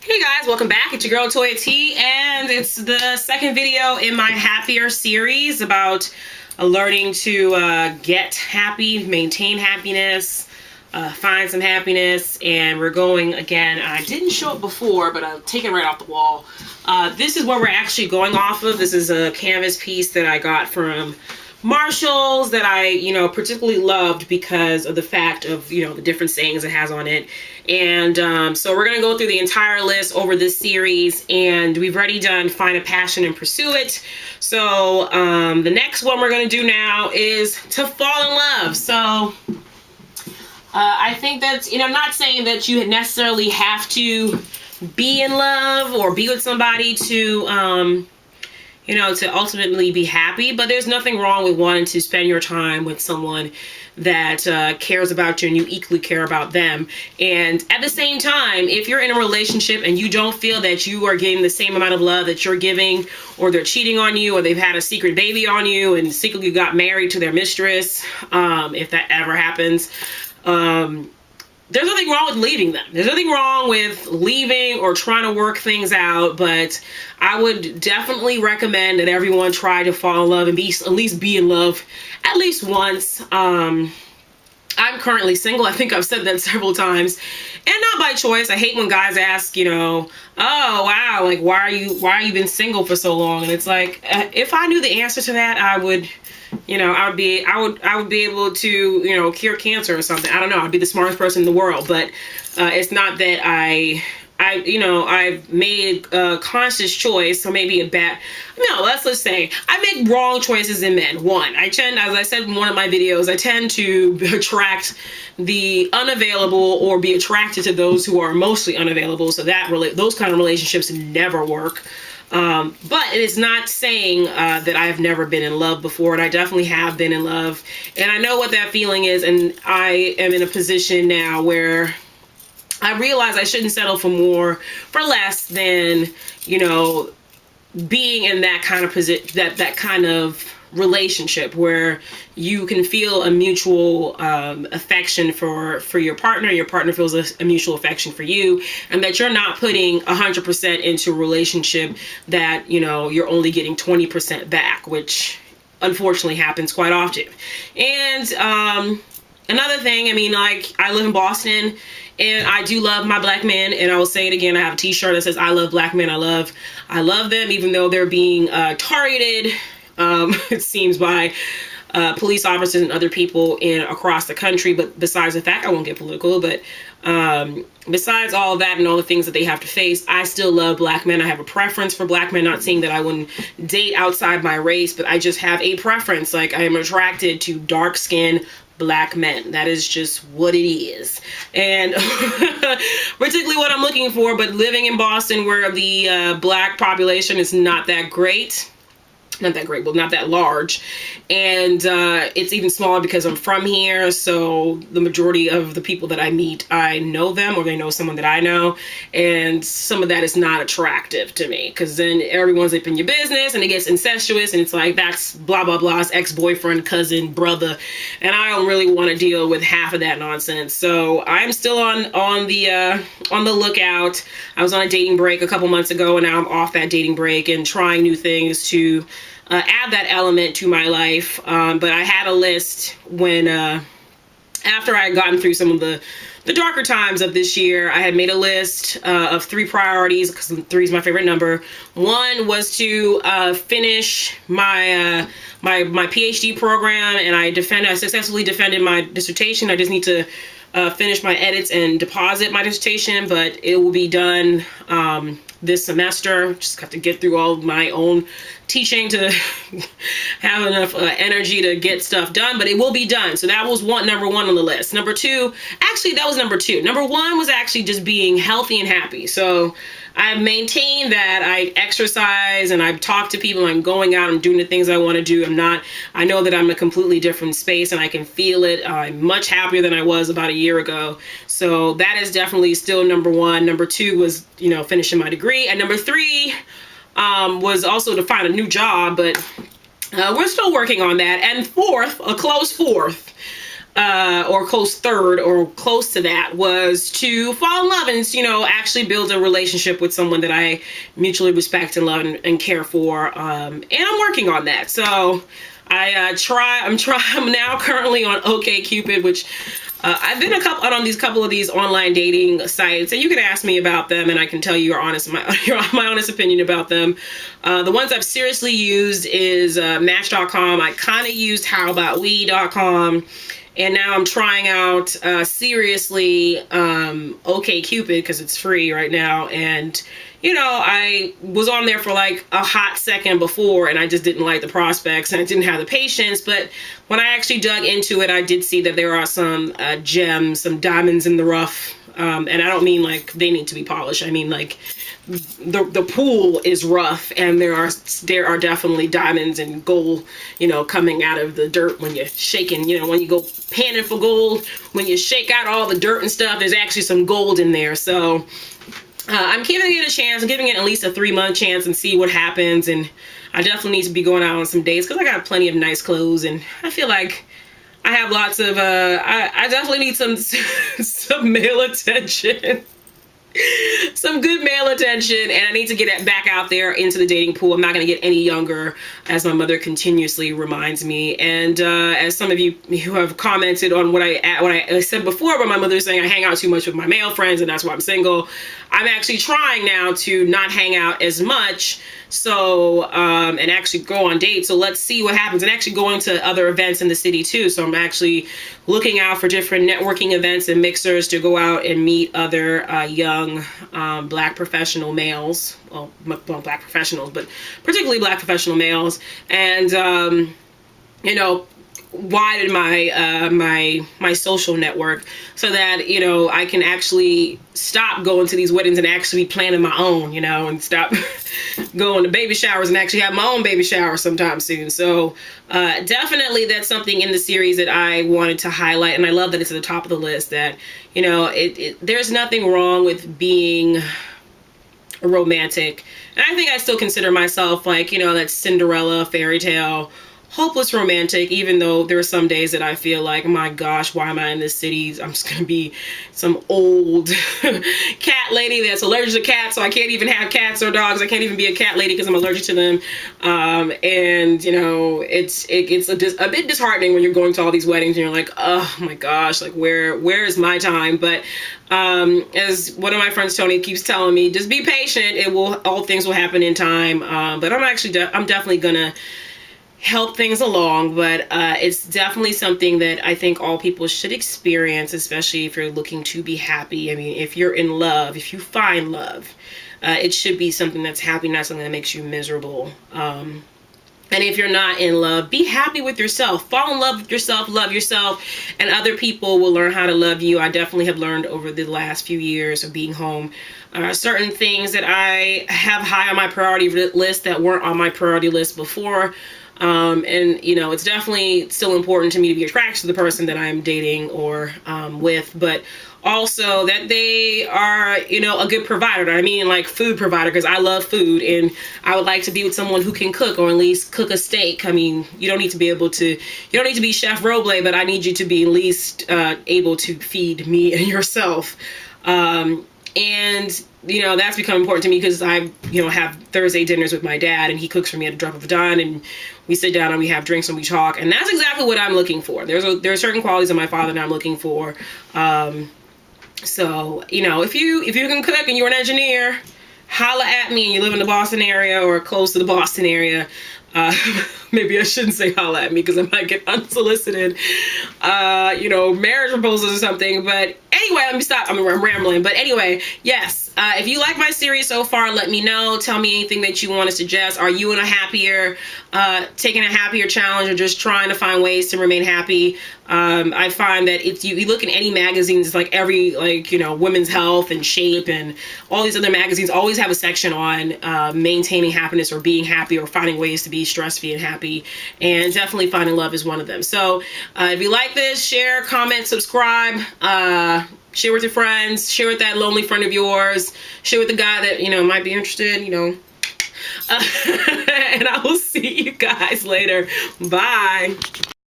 Hey guys, welcome back. It's your girl Toya T, and it's the second video in my Happier series about learning to get happy, maintain happiness, find some happiness. And we're going again. I didn't show it before, but I'll take it right off the wall. This is what we're actually going off of. This is a canvas piece that I got from Marshalls that I, particularly loved because of the fact of, the different sayings it has on it. And so we're going to go through the entire list over this series, and we've already done Find a Passion and Pursue It. So the next one we're going to do now is To Fall in Love. So I think that's, I'm not saying that you necessarily have to be in love or be with somebody to to ultimately be happy, but there's nothing wrong with wanting to spend your time with someone that cares about you and you equally care about them. And at the same time, if you're in a relationship and you don't feel that you are getting the same amount of love that you're giving, or they're cheating on you, or they've had a secret baby on you and secretly got married to their mistress, if that ever happens, there's nothing wrong with leaving them. There's nothing wrong with leaving or trying to work things out, but I would definitely recommend that everyone try to fall in love and at least be in love at least once. I'm currently single. I think I've said that several times, and not by choice. I hate when guys ask, oh wow, like why are you been single for so long? And it's like, if I knew the answer to that, I would be able to, cure cancer or something. I don't know. I'd be the smartest person in the world, but it's not that I've made a conscious choice, or maybe let's say I make wrong choices in men. One, as I said in one of my videos, I tend to attract the unavailable or be attracted to those who are mostly unavailable. So those kind of relationships never work. But it is not saying that I've never been in love before, and I definitely have been in love, and I know what that feeling is, and I am in a position now where I realize I shouldn't settle for less than, being in that kind of that kind of relationship where you can feel a mutual affection for your partner feels a mutual affection for you, and that you're not putting 100% into a relationship that you're only getting 20% back, which unfortunately happens quite often. And another thing, I live in Boston, and I do love my black men, and I will say it again, I have a t-shirt that says I love black men. I love them, even though they're being targeted, it seems, by police officers and other people across the country. But besides the fact, I won't get political, but besides all of that and all the things that they have to face, I still love black men. I have a preference for black men, not saying that I wouldn't date outside my race, but I just have a preference. Like, I am attracted to dark skin black men. That is just what it is. And particularly what I'm looking for. But living in Boston, where the black population is not that great, not that large, and it's even smaller because I'm from here, so the majority of the people that I meet, I know them, or they know someone that I know, and some of that is not attractive to me, because then everyone's up in your business, and it gets incestuous, and it's like, that's blah blah blah's ex-boyfriend, cousin, brother, and I don't really want to deal with half of that nonsense. So I'm still on the lookout. I was on a dating break a couple months ago, and now I'm off that dating break and trying new things to add that element to my life. But I had a list when after I had gotten through some of the darker times of this year. I had made a list of 3 priorities, because 3 is my favorite number. One was to finish my my PhD program, and I successfully defended my dissertation. I just need to finish my edits and deposit my dissertation, but it will be done this semester. Just have to get through all of my own teaching to have enough energy to get stuff done, but it will be done. So that was number 1 on the list. Number 2, actually that was number 2. Number 1 was actually just being healthy and happy. So I've maintained that. I exercise and I've talked to people. I'm going out and doing the things I want to do. I know that I'm in a completely different space and I can feel it. I'm much happier than I was about a year ago. So that is definitely still number 1. Number 2 was, finishing my degree. And number 3 was also to find a new job, but we're still working on that. And 4th, a close 4th, or close third or close to that, was to fall in love and, you know, actually build a relationship with someone that I mutually respect and love and care for. And I'm working on that. So I'm now currently on OkCupid, which I've been on these couple of these online dating sites, and you can ask me about them, and I can tell you my honest opinion about them. The ones I've seriously used is Match.com. I kind of used HowAboutWe.com. And now I'm trying out seriously OkCupid because it's free right now. And, you know, I was on there for like a hot second before, and I just didn't like the prospects and I didn't have the patience. But when I actually dug into it, I did see that there are some gems, some diamonds in the rough. And I don't mean like they need to be polished. I mean like the pool is rough, and there are definitely diamonds and gold, you know, coming out of the dirt when you're shaking. You know, when you go panning for gold, when you shake out all the dirt and stuff, there's actually some gold in there. So I'm giving it a chance. I'm giving it at least a 3-month chance and see what happens. And I definitely need to be going out on some dates because I got plenty of nice clothes, and I feel like I have lots of I definitely need some male attention. Some good male attention, and I need to get back out there into the dating pool. I'm not going to get any younger, as my mother continuously reminds me. And as some of you who have commented on what I said before about my mother saying I hang out too much with my male friends and that's why I'm single, I'm actually trying now to not hang out as much, so and actually go on dates. So let's see what happens, and actually going to other events in the city too. So I'm actually looking out for different networking events and mixers to go out and meet other young black professional males. Well, black professionals, but particularly black professional males, and you know, widen my social network so that, you know, I can actually stop going to these weddings and actually be planning my own, you know, and stop going to baby showers and actually have my own baby shower sometime soon. So definitely that's something in the series that I wanted to highlight, and I love that it's at the top of the list, that, you know, there's nothing wrong with being a romantic. And I think I still consider myself like, you know, that Cinderella fairy tale hopeless romantic, even though there are some days that I feel like, my gosh, why am I in this city? I'm just gonna be some old cat lady that's allergic to cats, so I can't even have cats or dogs. I can't even be a cat lady because I'm allergic to them. And you know, it's a bit disheartening when you're going to all these weddings and you're like, oh my gosh, like where is my time? But as one of my friends, Tony, keeps telling me, just be patient. All things will happen in time. But I'm definitely gonna help things along, but it's definitely something that I think all people should experience, especially if you're looking to be happy. I mean, if you're in love, if you find love, it should be something that's happy, not something that makes you miserable. And if you're not in love, be happy with yourself. Fall in love with yourself, love yourself, and other people will learn how to love you. I definitely have learned over the last few years of being home certain things that I have high on my priority list that weren't on my priority list before. And you know, it's definitely still important to me to be attracted to the person that I'm dating or with, but also that they are, you know, a good provider. I mean, like food provider, because I love food and I would like to be with someone who can cook, or at least cook a steak. I mean, you don't need to be Chef Roble, but I need you to be at least able to feed me and yourself. And, you know, that's become important to me because I, you know, have Thursday dinners with my dad, and he cooks for me at a drop of a dime, and we sit down and we have drinks and we talk. And that's exactly what I'm looking for. There are certain qualities of my father that I'm looking for. So, you know, if you can cook and you're an engineer, holla at me and you live in the Boston area or close to the Boston area. Maybe I shouldn't say holla at me because I might get unsolicited, you know, marriage proposals or something. But anyway, let me stop. I'm rambling. But anyway, yes. If you like my series so far, let me know. Tell me anything that you want to suggest. Are you in taking a happier challenge, or just trying to find ways to remain happy? I find that if you look in any magazines, it's like you know, Women's Health and Shape and all these other magazines always have a section on maintaining happiness or being happy or finding ways to be stress-free and happy. And definitely finding love is one of them. So if you like this, share, comment, subscribe, share with your friends, share with that lonely friend of yours, share with the guy that, you know, might be interested, you know. And I will see you guys later. Bye.